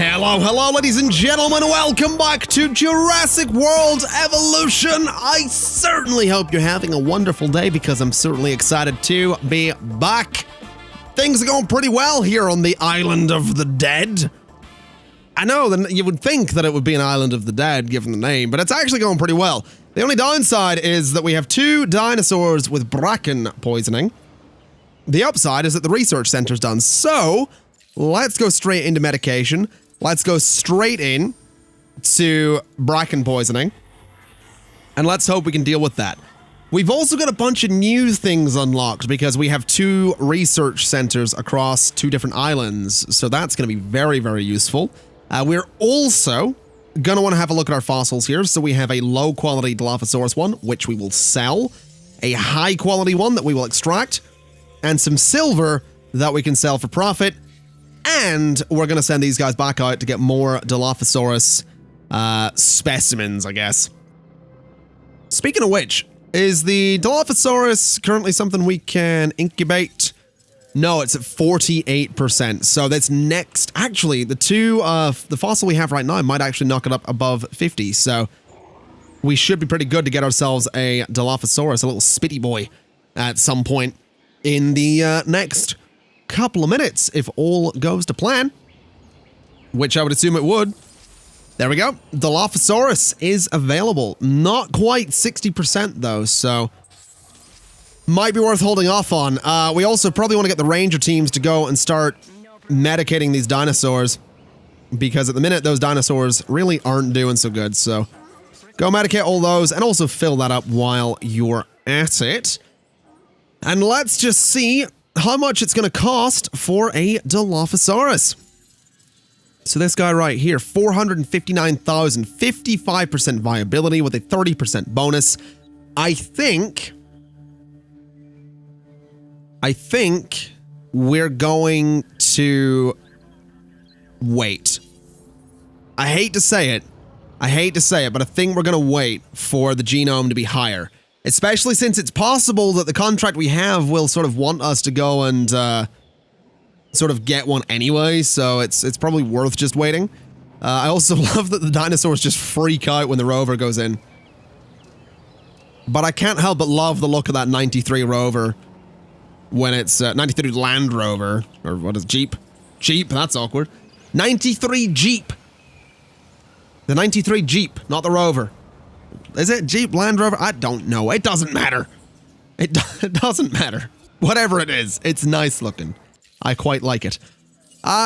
Hello, ladies and gentlemen. Welcome back to Jurassic World Evolution. I certainly hope you're having a wonderful day because I'm certainly excited to be back. Things are going pretty well here on the Island of the Dead. I know that you would think that it would be an Island of the Dead given the name, but it's actually going pretty well. The only downside is that we have 2 dinosaurs with bracken poisoning. The upside is that the research center's done, so let's go straight into medication. Let's go straight in to bracken poisoning. And let's hope we can deal with that. We've also got a bunch of new things unlocked because we have 2 research centers across 2 different islands. So that's going to be very, very useful. We're also going to want to have a look at our fossils here. So we have a low quality Dilophosaurus one, which we will sell. A high quality one that we will extract. And some silver that we can sell for profit. And we're going to send these guys back out to get more Dilophosaurus specimens, I guess. Speaking of which, is the Dilophosaurus currently something we can incubate? No, it's at 48%. So that's next. Actually, the fossil we have right now might actually knock it up above 50. So we should be pretty good to get ourselves a Dilophosaurus, a little spitty boy, at some point in the next couple of minutes, if all goes to plan, which I would assume it would. There we go. Dilophosaurus is available. Not quite 60% though, so might be worth holding off on. We also probably want to get the ranger teams to go and start medicating these dinosaurs, because at the minute those dinosaurs really aren't doing so good. So go medicate all those and also fill that up while you're at it. And let's just see how much it's going to cost for a Dilophosaurus. So this guy right here, 459,000, 55% viability with a 30% bonus. I think we're going to wait. I hate to say it, but I think we're going to wait for the genome to be higher. Especially since it's possible that the contract we have will sort of want us to go and sort of get one anyway, so it's probably worth just waiting. I also love that the dinosaurs just freak out when the rover goes in. But I can't help but love the look of that 93 rover when it's 93 Land Rover, or what is it, Jeep? Jeep, that's awkward. 93 Jeep. The 93 Jeep, not the rover. Is it Jeep, Land Rover? I don't know. It doesn't matter. It doesn't matter. Whatever it is, it's nice looking. I quite like it.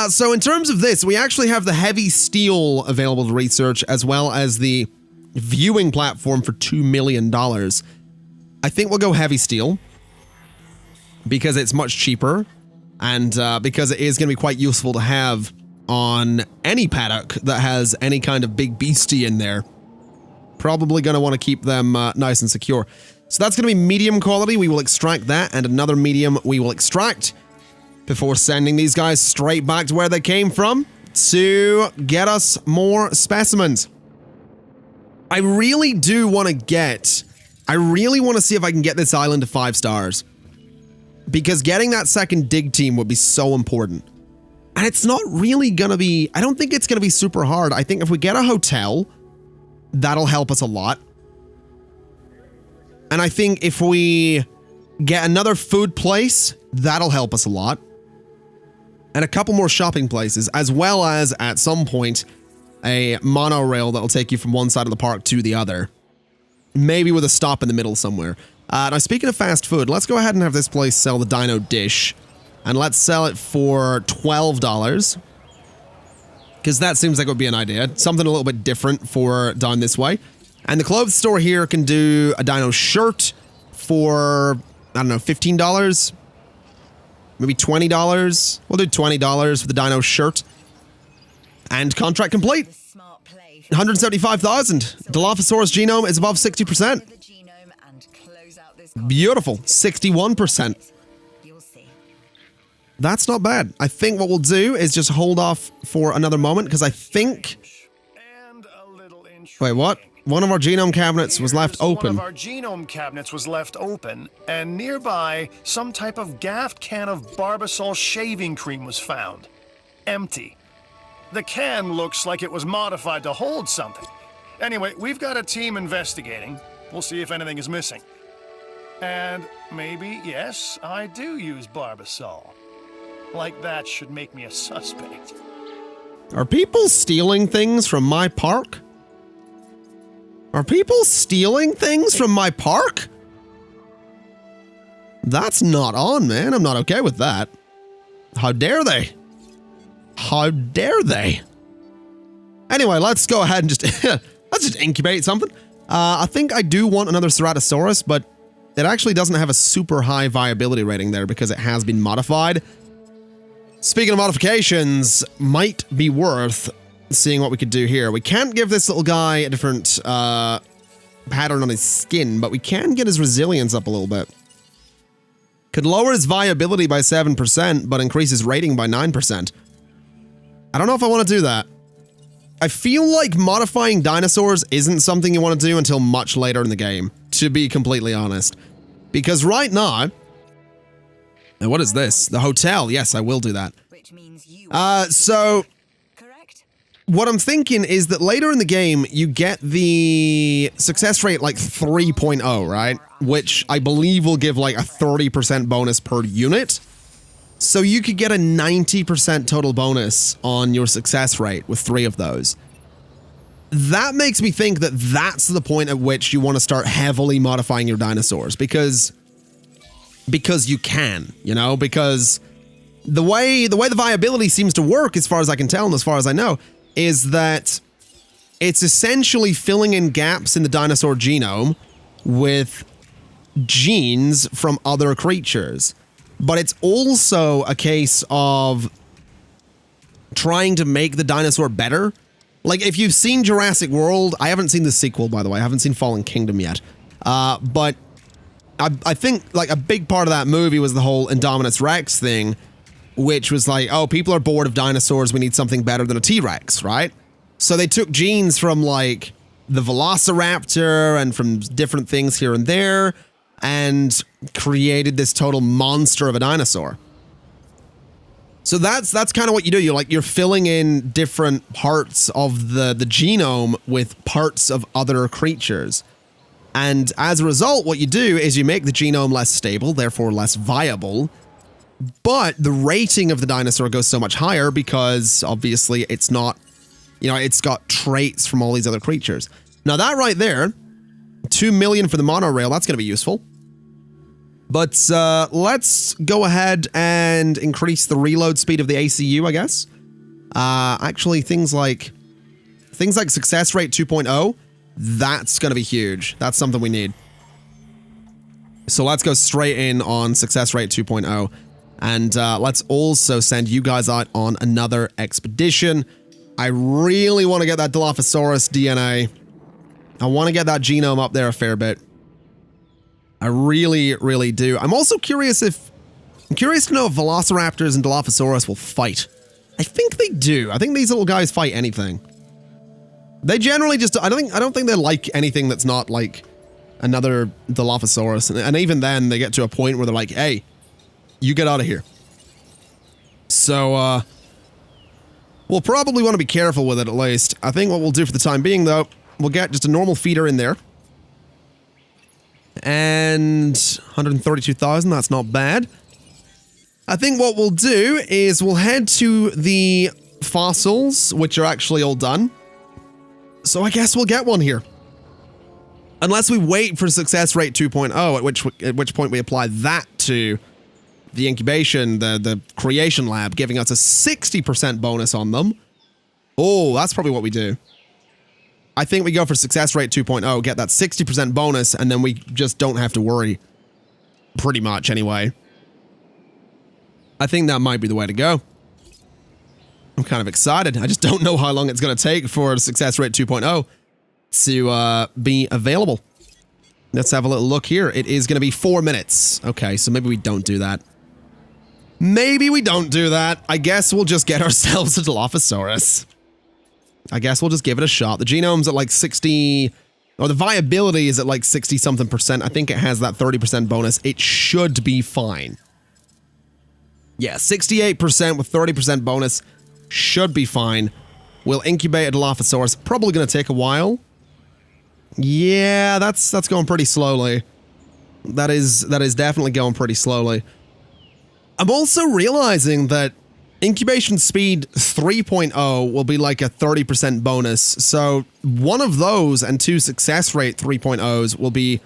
So in terms of this, we actually have the heavy steel available to research, as well as the viewing platform for $2 million. I think we'll go heavy steel because it's much cheaper, and because it is going to be quite useful to have on any paddock that has any kind of big beastie in there. Probably going to want to keep them nice and secure. So that's going to be medium quality. We will extract that, and another medium we will extract before sending these guys straight back to where they came from to get us more specimens. I really do want to see if I can get this island to 5 stars. Because getting that second dig team would be so important. And it's not really going to be, I don't think it's going to be super hard. I think if we get a hotel, that'll help us a lot. And I think if we get another food place, that'll help us a lot. And a couple more shopping places, as well as, at some point, a monorail that'll take you from one side of the park to the other. Maybe with a stop in the middle somewhere. Now, speaking of fast food, let's go ahead and have this place sell the dino dish. And let's sell it for $12. Because that seems like it would be an idea. Something a little bit different for down this way. And the clothes store here can do a dino shirt for, I don't know, $15? Maybe $20? We'll do $20 for the dino shirt. And contract complete. 175,000. Dilophosaurus genome is above 60%. Beautiful. 61%. That's not bad. I think what we'll do is just hold off for another moment, because I think... Wait, what? One of our genome cabinets was left open. One of our genome cabinets was left open, and nearby, some type of gaffed can of Barbasol shaving cream was found. Empty. The can looks like it was modified to hold something. Anyway, we've got a team investigating. We'll see if anything is missing. And maybe, yes, I do use Barbasol. Like that should make me a suspect. Are people stealing things from my park? Are people stealing things from my park? That's not on, man. I'm not okay with that. How dare they? How dare they? Anyway, let's go ahead and just let's just incubate something. I think I do want another Ceratosaurus, but it actually doesn't have a super high viability rating there because it has been modified. Speaking of modifications, might be worth seeing what we could do here. We can't give this little guy a different pattern on his skin, but we can get his resilience up a little bit. Could lower his viability by 7%, but increase his rating by 9%. I don't know if I want to do that. I feel like modifying dinosaurs isn't something you want to do until much later in the game, to be completely honest. Because right now... And what is this? The hotel. Yes, I will do that. Which means you so... correct? What I'm thinking is that later in the game, you get the success rate like 3.0, right? Which I believe will give like a 30% bonus per unit. So you could get a 90% total bonus on your success rate with 3 of those. That makes me think that that's the point at which you want to start heavily modifying your dinosaurs because you can, you know, because the way the viability seems to work, as far as I can tell and as far as I know, is that it's essentially filling in gaps in the dinosaur genome with genes from other creatures. But it's also a case of trying to make the dinosaur better. Like, if you've seen Jurassic World, I haven't seen the sequel, by the way. I haven't seen Fallen Kingdom yet. But I think, like, a big part of that movie was the whole Indominus Rex thing, which was like, oh, people are bored of dinosaurs. We need something better than a T-Rex, right? So they took genes from, like, the Velociraptor and from different things here and there, and created this total monster of a dinosaur. So that's kind of what you do. You're filling in different parts of the genome with parts of other creatures. And as a result, what you do is you make the genome less stable, therefore less viable. But the rating of the dinosaur goes so much higher because obviously it's not, you know, it's got traits from all these other creatures. Now that right there, 2 million for the monorail, that's going to be useful. But let's go ahead and increase the reload speed of the ACU, I guess. Actually, things like success rate 2.0, that's going to be huge. That's something we need. So let's go straight in on success rate 2.0. And let's also send you guys out on another expedition. I really want to get that Dilophosaurus DNA. I want to get that genome up there a fair bit. I really, really do. I'm also curious to know if Velociraptors and Dilophosaurus will fight. I think they do. I think these little guys fight anything. They generally just, I don't think they like anything that's not like another Dilophosaurus. And even then they get to a point where they're like, hey, you get out of here. So, we'll probably want to be careful with it at least. I think what we'll do for the time being though, we'll get just a normal feeder in there. And 132,000, that's not bad. I think what we'll do is we'll head to the fossils, which are actually all done. So I guess we'll get one here. Unless we wait for success rate 2.0, at which point we apply that to the incubation, the creation lab, giving us a 60% bonus on them. Oh, that's probably what we do. I think we go for success rate 2.0, get that 60% bonus, and then we just don't have to worry. Pretty much, anyway. I think that might be the way to go. I'm kind of excited. I just don't know how long it's going to take for success rate 2.0 to be available. Let's have a little look here. It is going to be 4 minutes. Okay, so maybe we don't do that. Maybe we don't do that. I guess we'll just get ourselves a Dilophosaurus. I guess we'll just give it a shot. The genome's at like 60, or the viability is at like 60-something%. I think it has that 30% bonus. It should be fine. Yeah, 68% with 30% bonus. Should be fine. We'll incubate a Dilophosaurus. Probably going to take a while. Yeah, that's going pretty slowly. That is definitely going pretty slowly. I'm also realizing that incubation speed 3.0 will be like a 30% bonus. So one of those and 2 success rate 3.0s will be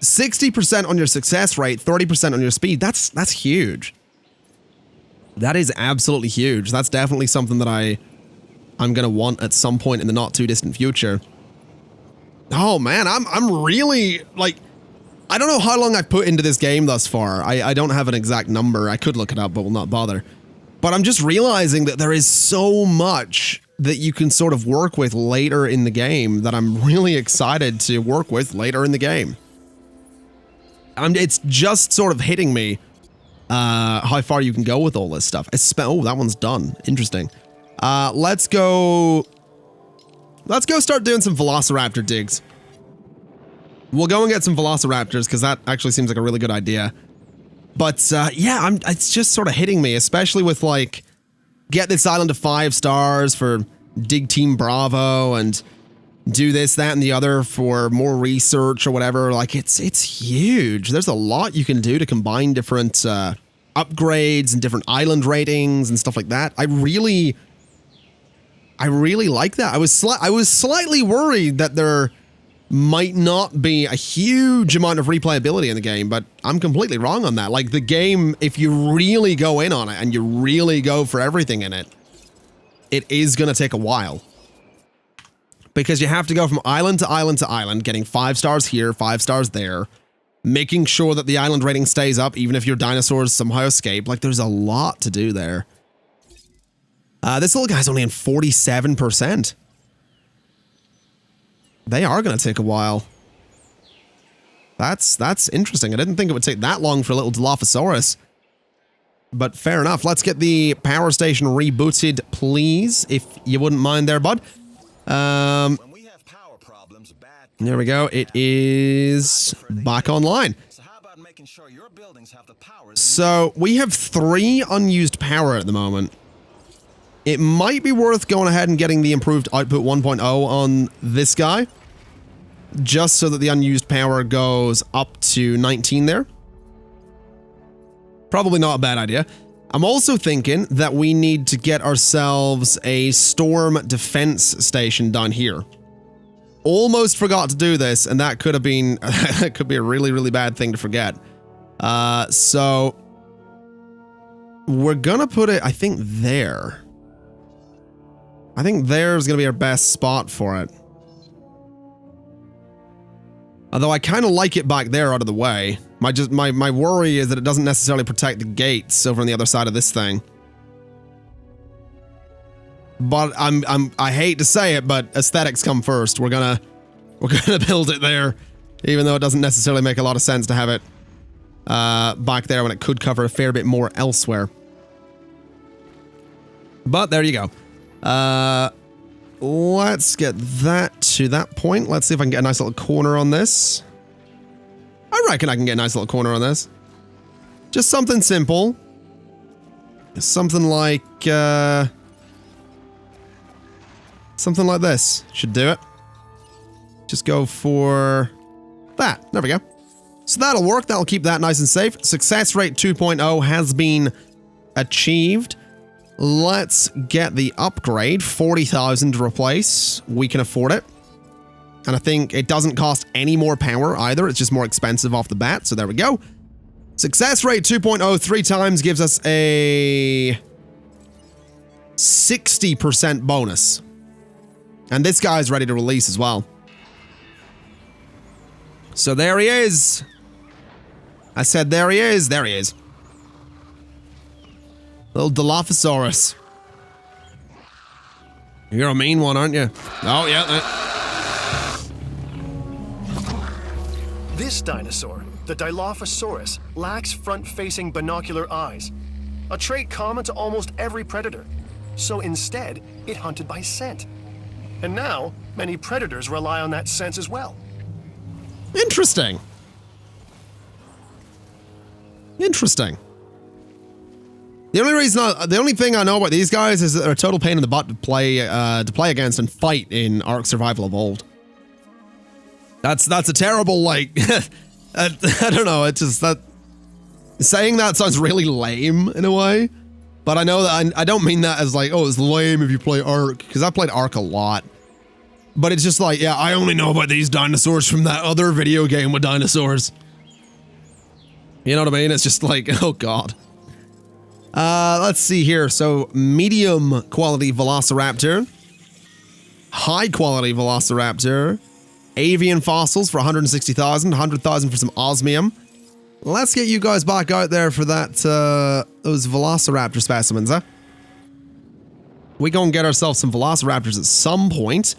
60% on your success rate, 30% on your speed. That's huge. That is absolutely huge. That's definitely something that I'm going to want at some point in the not too distant future. Oh man, I'm really like, I don't know how long I've put into this game thus far. I don't have an exact number. I could look it up, but will not bother. But I'm just realizing that there is so much that you can sort of work with later in the game that I'm really excited to work with later in the game. It's just sort of hitting me how far you can go with all this stuff. Oh, that one's done. Interesting. Let's go start doing some Velociraptor digs. We'll go and get some Velociraptors because that actually seems like a really good idea. But yeah, it's just sort of hitting me, especially with like, get this island to 5 stars for Dig Team Bravo and do this, that, and the other for more research or whatever. Like it's huge. There's a lot you can do to combine different upgrades and different island ratings and stuff like that. I really like that. I was slightly worried that there might not be a huge amount of replayability in the game, but I'm completely wrong on that. Like the game, if you really go in on it and you really go for everything in it, it is going to take a while. Because you have to go from island to island to island, getting 5 stars here, 5 stars there, making sure that the island rating stays up even if your dinosaurs somehow escape. Like there's a lot to do there. This little guy's only in 47%. They are going to take a while. That's interesting. I didn't think it would take that long for a little Dilophosaurus. But fair enough. Let's get the power station rebooted, please, if you wouldn't mind there, bud. When we have power problems, there we go. It is back online. So we have 3 unused power at the moment. It might be worth going ahead and getting the improved output 1.0 on this guy, just so that the unused power goes up to 19 there. Probably not a bad idea. I'm also thinking that we need to get ourselves a storm defense station down here. Almost forgot to do this, and that could have been that could be a really, really bad thing to forget. So we're gonna put it, I think, there. I think there's gonna be our best spot for it. Although I kind of like it back there out of the way. My worry is that it doesn't necessarily protect the gates over on the other side of this thing. But I hate to say it, but aesthetics come first. We're gonna build it there, even though it doesn't necessarily make a lot of sense to have it back there when it could cover a fair bit more elsewhere. But there you go. Let's get that to that point. Let's see if I can get a nice little corner on this. I reckon I can get a nice little corner on this. Just something simple. Something like this. Should do it. Just go for that. There we go. So that'll work. That'll keep that nice and safe. Success rate 2.0 has been achieved. Let's get the upgrade. 40,000 to replace. We can afford it. And I think it doesn't cost any more power either. It's just more expensive off the bat. So there we go. Success rate 2.0 3 times gives us a 60% bonus. And this guy's ready to release as well. So there he is. I said there he is. There he is. Little Dilophosaurus. You're a mean one, aren't you? Oh, yeah. This dinosaur, the Dilophosaurus, lacks front-facing binocular eyes, a trait common to almost every predator. So instead, it hunted by scent. And now, many predators rely on that sense as well. Interesting. Interesting. The only thing I know about these guys is that they're a total pain in the butt to play against and fight in Ark Survival Evolved. That's a terrible, like, I don't know, it's just that, saying that sounds really lame in a way, but I know that I don't mean that as like, oh, it's lame if you play Ark, because I've played Ark a lot. But it's just like, yeah, I only know about these dinosaurs from that other video game with dinosaurs. You know what I mean? It's just like, oh god. Let's see here. So, medium quality Velociraptor. High quality Velociraptor. Avian fossils for 160,000. 100,000 for some osmium. Let's get you guys back out there for that, those Velociraptor specimens, huh? We gonna get ourselves some Velociraptors at some point.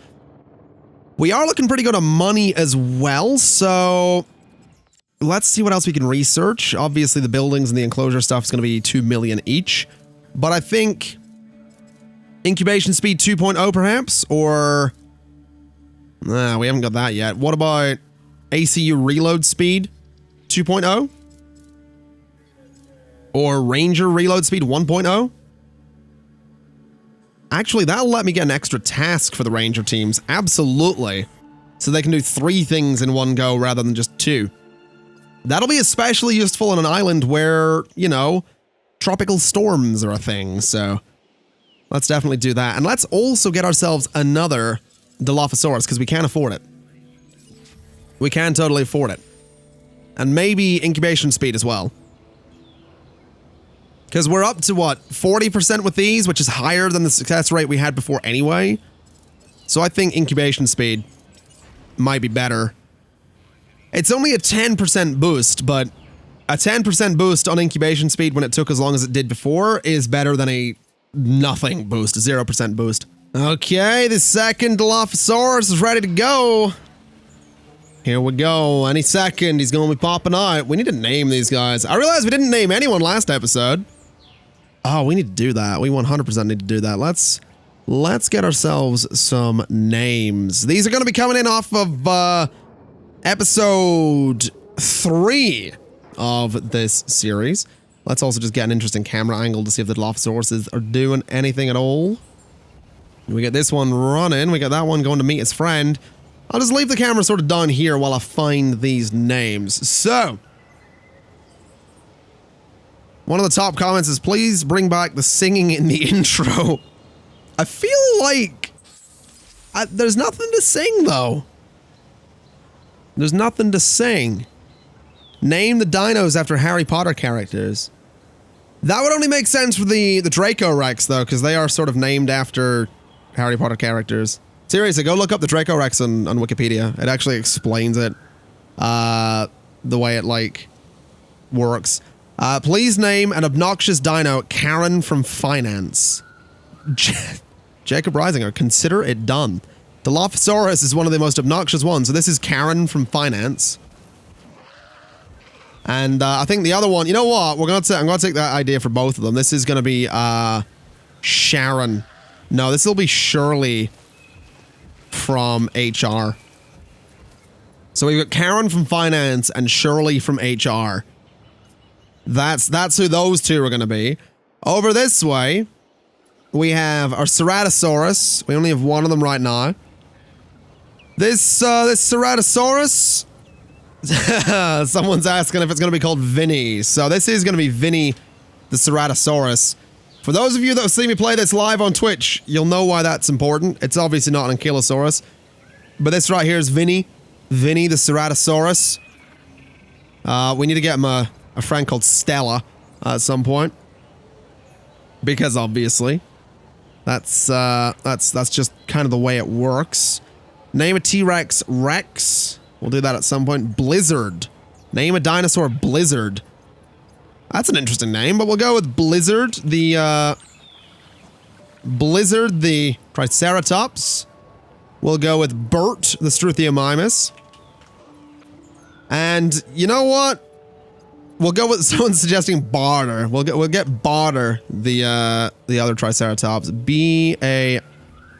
We are looking pretty good on money as well, so let's see what else we can research. Obviously, the buildings and the enclosure stuff is going to be 2 million each, but I think incubation speed 2.0 perhaps, or nah, we haven't got that yet. What about ACU reload speed 2.0? Or Ranger reload speed 1.0? Actually, that'll let me get an extra task for the Ranger teams. Absolutely. So they can do 3 things in one go rather than just 2. That'll be especially useful on an island where, you know, tropical storms are a thing. So let's definitely do that. And let's also get ourselves another Dilophosaurus because we can't afford it. We can totally afford it. And maybe incubation speed as well. Because we're up to, what, 40% with these, which is higher than the success rate we had before anyway. So I think incubation speed might be better. It's only a 10% boost, but a 10% boost on incubation speed when it took as long as it did before is better than a nothing boost, a 0% boost. Okay, the second Dilophosaurus is ready to go. Here we go. Any second, he's going to be popping out. We need to name these guys. I realized we didn't name anyone last episode. Oh, we need to do that. We 100% need to do that. Let's get ourselves some names. These are going to be coming in off of episode 3 of this series. Let's also just get an interesting camera angle to see if the Dilophosaurus are doing anything at all. We get this one running. We got that one going to meet his friend. I'll just leave the camera sort of down here while I find these names. So, one of the top comments is, please bring back the singing in the intro. I feel like there's nothing to sing, though. There's nothing to sing. Name the dinos after Harry Potter characters. That would only make sense for the Draco Rex, though, because they are sort of named after Harry Potter characters. Seriously, go look up the Draco Rex on Wikipedia. It actually explains it. The way it, like, works. Please name an obnoxious dino Karen from Finance. Jacob Reisinger, consider it done. Dilophosaurus is one of the most obnoxious ones. So this is Karen from Finance. And I think the other one, you know what? I'm going to take that idea for both of them. This is going to be Sharon. No, this will be Shirley from HR. So we've got Karen from Finance and Shirley from HR. That's who those two are going to be. Over this way, we have our Ceratosaurus. We only have one of them right now. This Ceratosaurus, someone's asking if it's going to be called Vinny. So this is going to be Vinny the Ceratosaurus. For those of you that see me play this live on Twitch, you'll know why that's important. It's obviously not an Ankylosaurus. But this right here is Vinny. Vinny the Ceratosaurus. We need to get him a friend called Stella at some point. Because obviously, that's just kind of the way it works. Name a T-Rex Rex. We'll do that at some point. Blizzard. Name a dinosaur Blizzard. That's an interesting name, but we'll go with Blizzard the Triceratops. We'll go with Bert the Struthiomimus. And you know what? We'll go with someone's suggesting Barter. We'll get Barter the other Triceratops.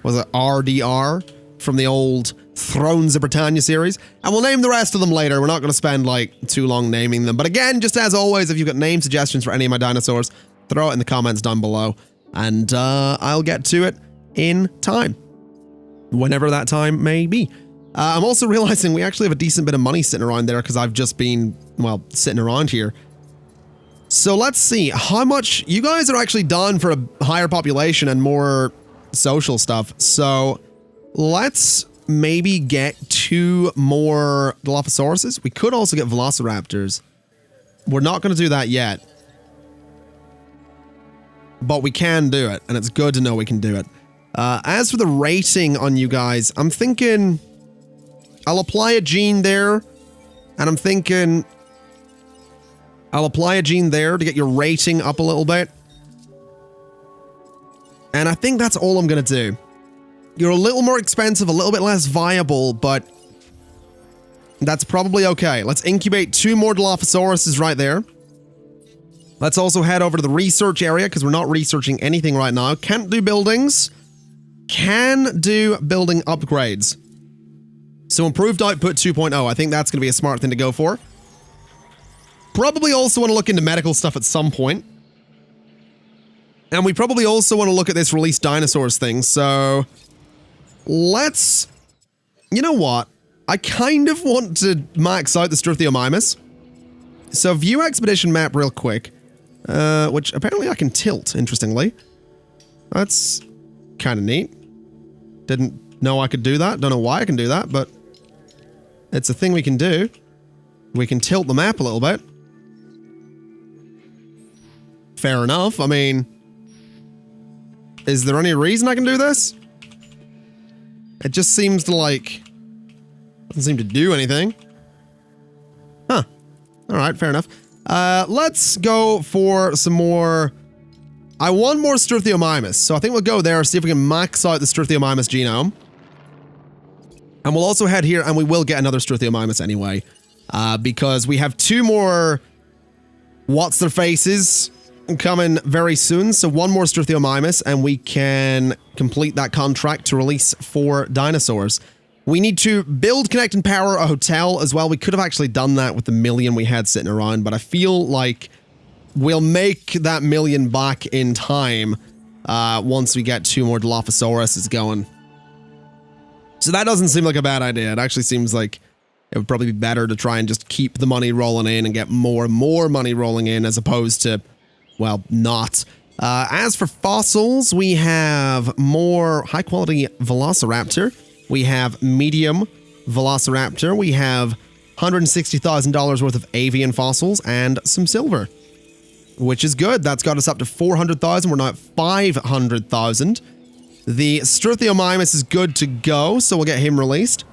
RDR from the old Thrones of Britannia series. And we'll name the rest of them later. We're not going to spend like too long naming them. But again, just as always, if you've got name suggestions for any of my dinosaurs, throw it in the comments down below, and I'll get to it in time. Whenever that time may be. I'm also realizing we actually have a decent bit of money sitting around there because I've just been, well, sitting around here. So let's see how much you guys are actually done for a higher population and more social stuff. So let's maybe get 2 more Dilophosauruses. We could also get Velociraptors. We're not going to do that yet. But we can do it, and it's good to know we can do it. As for the rating on you guys, I'm thinking I'll apply a gene there, and I'm thinking I'll apply a gene there to get your rating up a little bit. And I think that's all I'm going to do. You're a little more expensive, a little bit less viable, but that's probably okay. Let's incubate 2 more Dilophosauruses right there. Let's also head over to the research area because we're not researching anything right now. Can't do buildings. Can do building upgrades. So improved output 2.0. I think that's going to be a smart thing to go for. Probably also want to look into medical stuff at some point. And we probably also want to look at this release dinosaurs thing. So let's... You know what? I kind of want to max out the Struthiomimus. So view expedition map real quick. Which apparently I can tilt, interestingly. That's kind of neat. Didn't know I could do that. Don't know why I can do that, but it's a thing we can do. We can tilt the map a little bit. Fair enough. I mean, is there any reason I can do this? It just seems to like... doesn't seem to do anything. Huh. Alright, fair enough. Let's go for some more... I want more Struthiomimus, so I think we'll go there, see if we can max out the Struthiomimus genome. And we'll also head here, and we will get another Struthiomimus anyway. Because we have 2 more... What's-their-faces coming very soon, so 1 more Struthiomimus, and we can complete that contract to release 4 dinosaurs. We need to build, connect, and power a hotel as well. We could have actually done that with the 1 million we had sitting around, but I feel like we'll make that 1 million back in time once we get 2 more Dilophosaurus going. So that doesn't seem like a bad idea. It actually seems like it would probably be better to try and just keep the money rolling in and get more and more money rolling in as opposed to, well, not. As for fossils, we have more high-quality Velociraptor. We have medium Velociraptor. We have $160,000 worth of avian fossils and some silver, which is good. That's got us up to 400,000. We're now at 500,000. The Struthiomimus is good to go, so we'll get him released.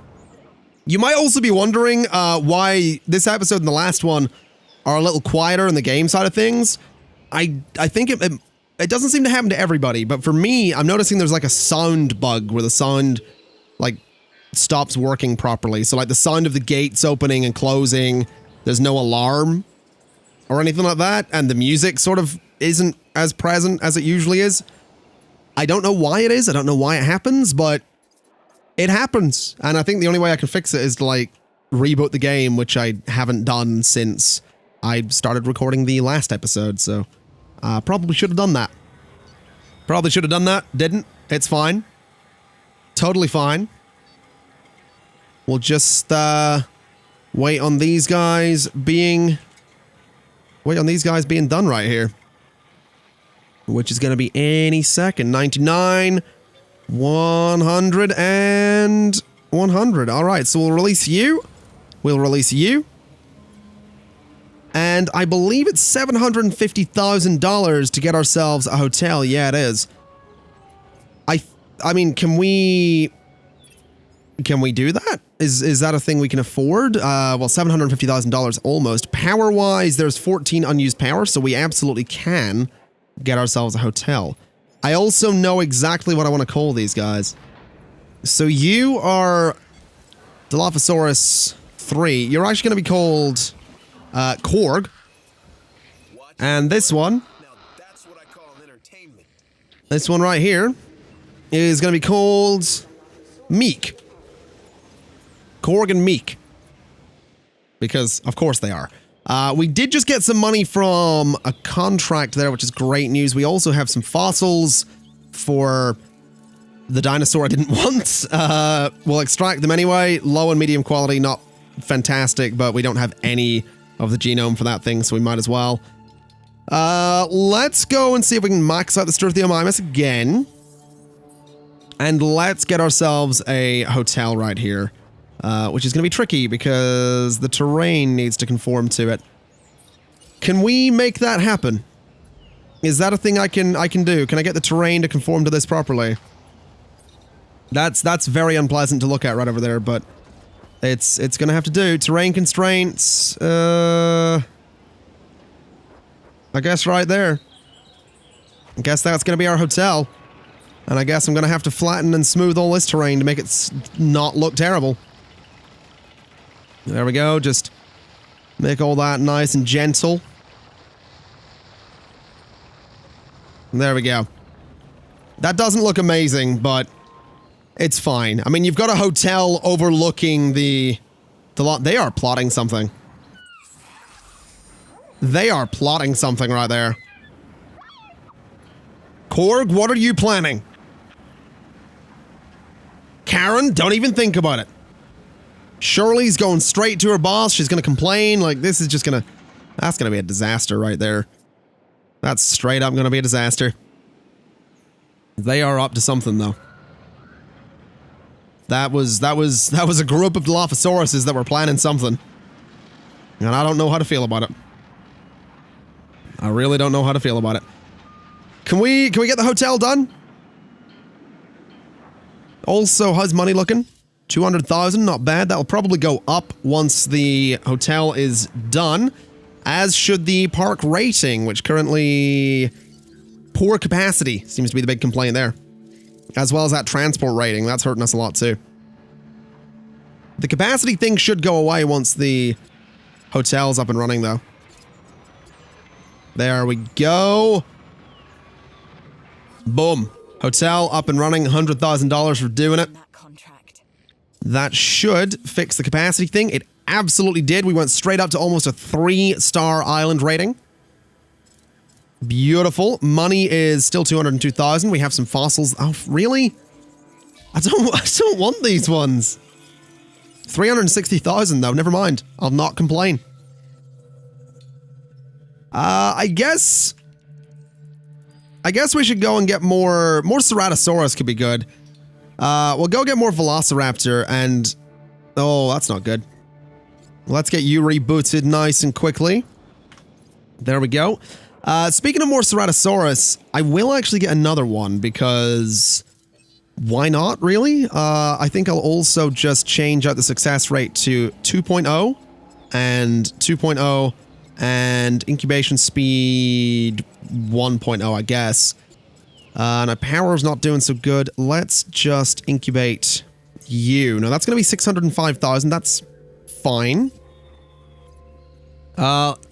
You might also be wondering why this episode and the last one are a little quieter in the game side of things. I think it doesn't seem to happen to everybody, but for me, I'm noticing there's like a sound bug where the sound like stops working properly. So like the sound of the gates opening and closing, there's no alarm or anything like that, and the music sort of isn't as present as it usually is. I don't know why it is. I don't know why it happens, but it happens. And I think the only way I can fix it is to like reboot the game, which I haven't done since I started recording the last episode. So probably should have done that. Probably should have done that. Didn't. It's fine. Totally fine. We'll just wait on these guys being done right here, which is going to be any second. 99, 100, and 100. All right, so we'll release you. We'll release you. And I believe it's $750,000 to get ourselves a hotel. Yeah, it is. I mean, can we do that? Is that a thing we can afford? Well, $750,000 almost. Power-wise, there's 14 unused power, so we absolutely can get ourselves a hotel. I also know exactly what I want to call these guys. So you are Dilophosaurus 3. You're actually going to be called Korg. And this one, this one right here, is going to be called Meek. Korg and Meek. Because, of course they are. We did just get some money from a contract there, which is great news. We also have some fossils for the dinosaur I didn't want. We'll extract them anyway. Low and medium quality, not fantastic, but we don't have any of the genome for that thing, so we might as well. Let's go and see if we can max out the Sturthiomymus again. And let's get ourselves a hotel right here. Which is going to be tricky because the terrain needs to conform to it. Can we make that happen? Is that a thing I can do? Can I get the terrain to conform to this properly? That's very unpleasant to look at right over there, but it's going to have to do. Terrain constraints. I guess right there. I guess that's going to be our hotel. And I guess I'm going to have to flatten and smooth all this terrain to make it not look terrible. There we go, just make all that nice and gentle. There we go. That doesn't look amazing, but it's fine. I mean, you've got a hotel overlooking the lot. They are plotting something. They are plotting something right there. Korg, what are you planning? Karen, don't even think about it. Shirley's going straight to her boss. She's going to complain. Like, this is just going to... That's going to be a disaster right there. That's straight up going to be a disaster. They are up to something, though. That was a group of Dilophosauruses that were planning something. And I don't know how to feel about it. I really don't know how to feel about it. Can we get the hotel done? Also, how's money looking? 200,000, not bad. That'll probably go up once the hotel is done, as should the park rating, which currently... Poor capacity seems to be the big complaint there. As well as that transport rating, that's hurting us a lot too. The capacity thing should go away once the hotel's up and running though. There we go. Boom. Hotel up and running, $100,000 for doing it. That should fix the capacity thing. It absolutely did. We went straight up to almost a 3-star island rating. Beautiful. Money is still 202,000. We have some fossils. Oh, really? I don't want these ones. 360,000 though. Never mind. I'll not complain. I guess we should go and get more Ceratosaurus could be good. We'll go get more Velociraptor and... Oh, that's not good. Let's get you rebooted nice and quickly. There we go. Speaking of more Ceratosaurus, I will actually get another one because... Why not, really? I think I'll also just change out the success rate to 2.0 and 2.0 and incubation speed 1.0, I guess. And our power's not doing so good. Let's just incubate you. Now, that's going to be 605,000. That's fine.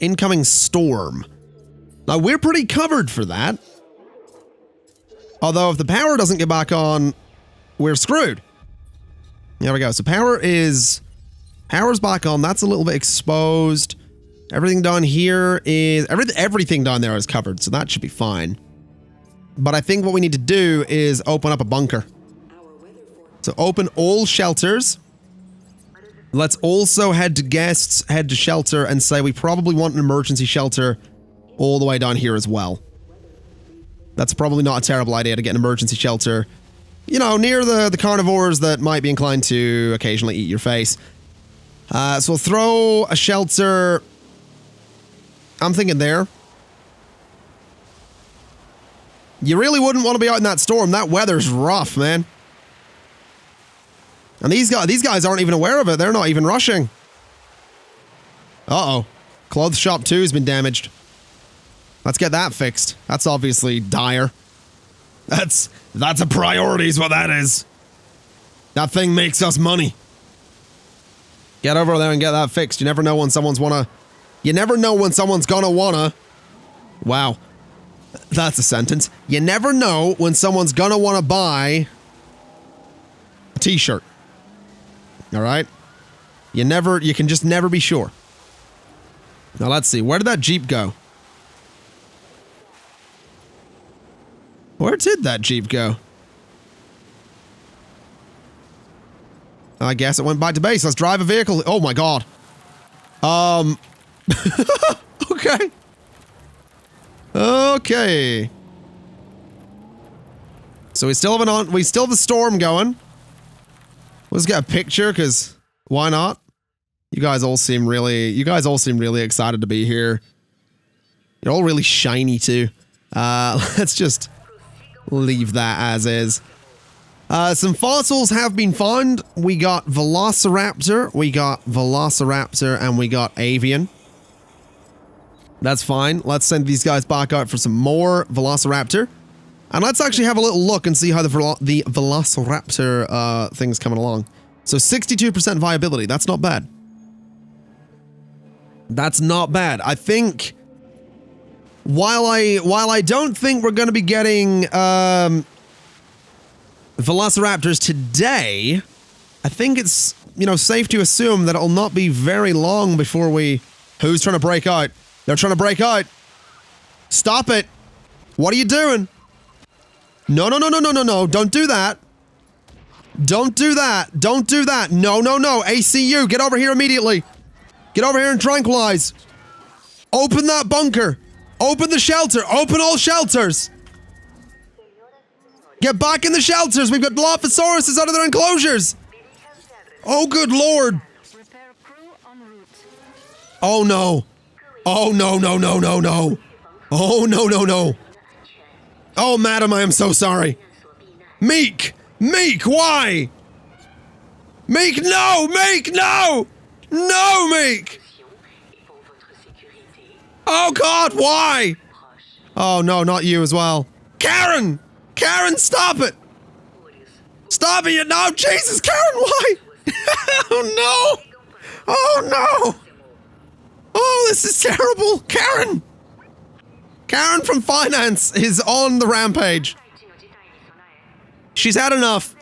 Incoming storm. Now, we're pretty covered for that. Although, if the power doesn't get back on, we're screwed. There we go. So, power's back on. That's a little bit exposed. Everything down here is... Everything down there is covered, so that should be fine. But I think what we need to do is open up a bunker. So open all shelters. Let's also head to guests, head to shelter, and say we probably want an emergency shelter all the way down here as well. That's probably not a terrible idea to get an emergency shelter, you know, near the carnivores that might be inclined to occasionally eat your face. So we'll throw a shelter... I'm thinking there. You really wouldn't want to be out in that storm. That weather's rough, man. And these guys aren't even aware of it. They're not even rushing. Uh-oh. Clothes shop 2 has been damaged. Let's get that fixed. That's obviously dire. That's a priority is what that is. That thing makes us money. Get over there and get that fixed. You never know when someone's wanna... You never know when someone's gonna wanna... Wow. That's a sentence. You never know when someone's gonna wanna buy... a t-shirt. Alright? You can just never be sure. Now let's see. Where did that Jeep go? Where did that Jeep go? I guess it went back to base. Let's drive a vehicle. Oh my god. Okay. Okay. So we still have the storm going. Let's get a picture, because why not? You guys all seem really excited to be here. You're all really shiny too. Let's just leave that as is. Some fossils have been found. We got Velociraptor, and we got Avian. That's fine. Let's send these guys back out for some more Velociraptor. And let's actually have a little look and see how the Velociraptor thing's coming along. So 62% viability. That's not bad. That's not bad. I think while I don't think we're going to be getting Velociraptors today, I think it's, you know, safe to assume that it'll not be very long before we... Who's trying to break out? They're trying to break out. Stop it. What are you doing? No, no, no, no, no, no, no. Don't do that. Don't do that. Don't do that. No, no, no. ACU, get over here immediately. Get over here and tranquilize. Open that bunker. Open the shelter. Open all shelters. Get back in the shelters. We've got Dilophosaurus out of their enclosures. Oh, good lord. Oh, no. Oh, no, no, no, no, no. Oh, no, no, no. Oh, madam, I am so sorry. Meek! Meek, why? Meek, no! Meek, no! No, Meek! Oh, God, why? Oh, no, not you as well. Karen! Karen, stop it! Stop it! No, Jesus, Karen, why? Oh, no! Oh, no! Oh, this is terrible! Karen! Karen from finance is on the rampage. She's had enough.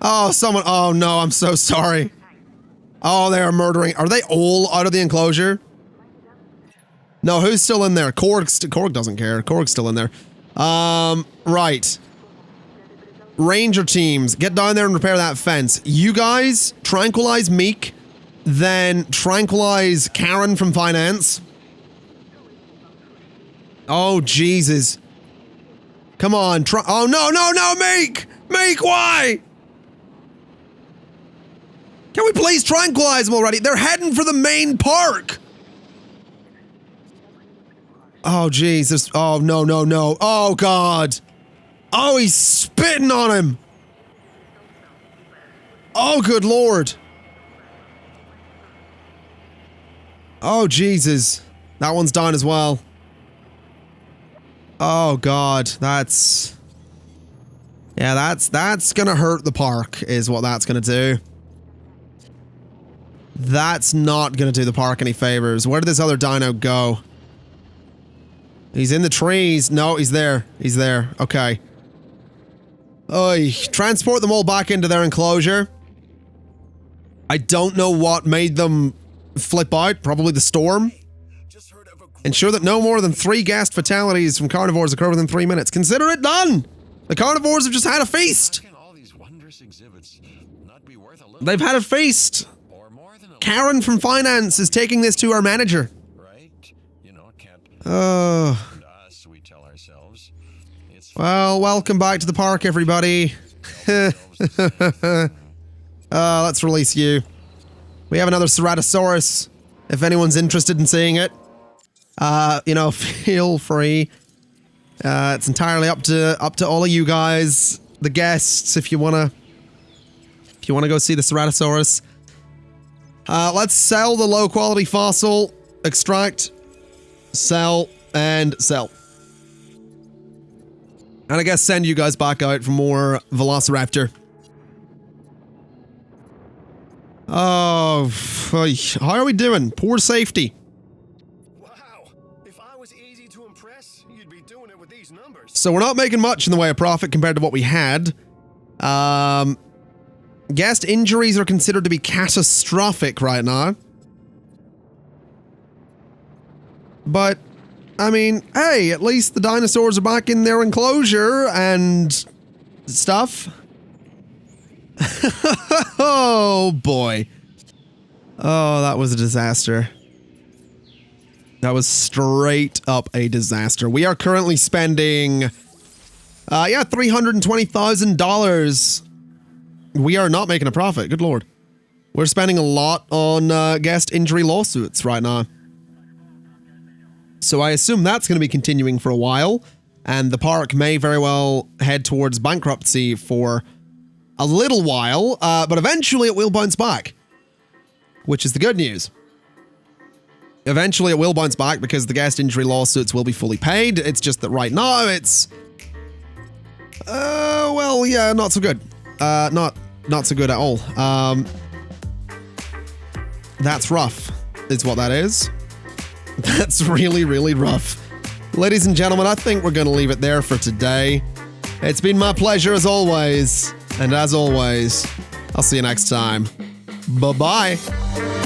Oh, someone... Oh, no, I'm so sorry. Oh, they are murdering... Are they all out of the enclosure? No, who's still in there? Korg doesn't care. Korg's still in there. Right. Ranger teams, get down there and repair that fence. You guys, tranquilize Meek, then tranquilize Karen from finance. Oh, Jesus. Come on, oh, no, no, no, Meek! Meek, why? Can we please tranquilize them already? They're heading for the main park! Oh, Jesus. Oh, no, no, no. Oh, God. Oh, he's spitting on him. Oh, good lord. Oh, Jesus. That one's down as well. Oh, God. That's... Yeah, that's gonna hurt the park, is what that's gonna do. That's not gonna do the park any favors. Where did this other dino go? He's in the trees. No, he's there. He's there. Okay. Oy. Transport them all back into their enclosure. I don't know what made them flip out. Probably the storm. Ensure that no more than 3 gas fatalities from carnivores occur within 3 minutes. Consider it done! The carnivores have just had a feast! They've had a feast! Karen from finance is taking this to our manager. Well, welcome back to the park, everybody. Let's release you. We have another Ceratosaurus, if anyone's interested in seeing it. You know, feel free. It's entirely up to all of you guys, the guests, if you wanna go see the Ceratosaurus. Let's sell the low quality fossil, extract, sell, and sell. And I guess send you guys back out for more Velociraptor. Oh, how are we doing? Poor safety. Wow. If I was easy to impress, you'd be doing it with these numbers. So we're not making much in the way of profit compared to what we had. Guest injuries are considered to be catastrophic right now. But, I mean, hey, at least the dinosaurs are back in their enclosure and stuff. Oh, boy. Oh, that was a disaster. That was straight up a disaster. We are currently spending, $320,000. We are not making a profit. Good Lord. We're spending a lot on guest injury lawsuits right now. So I assume that's going to be continuing for a while, and the park may very well head towards bankruptcy for a little while, but eventually it will bounce back, which is the good news. Eventually it will bounce back because the guest injury lawsuits will be fully paid. It's just that right now it's, well, yeah, not so good. Not so good at all. That's rough, is what that is. That's really, really rough. Ladies and gentlemen, I think we're going to leave it there for today. It's been my pleasure as always. And as always, I'll see you next time. Bye-bye.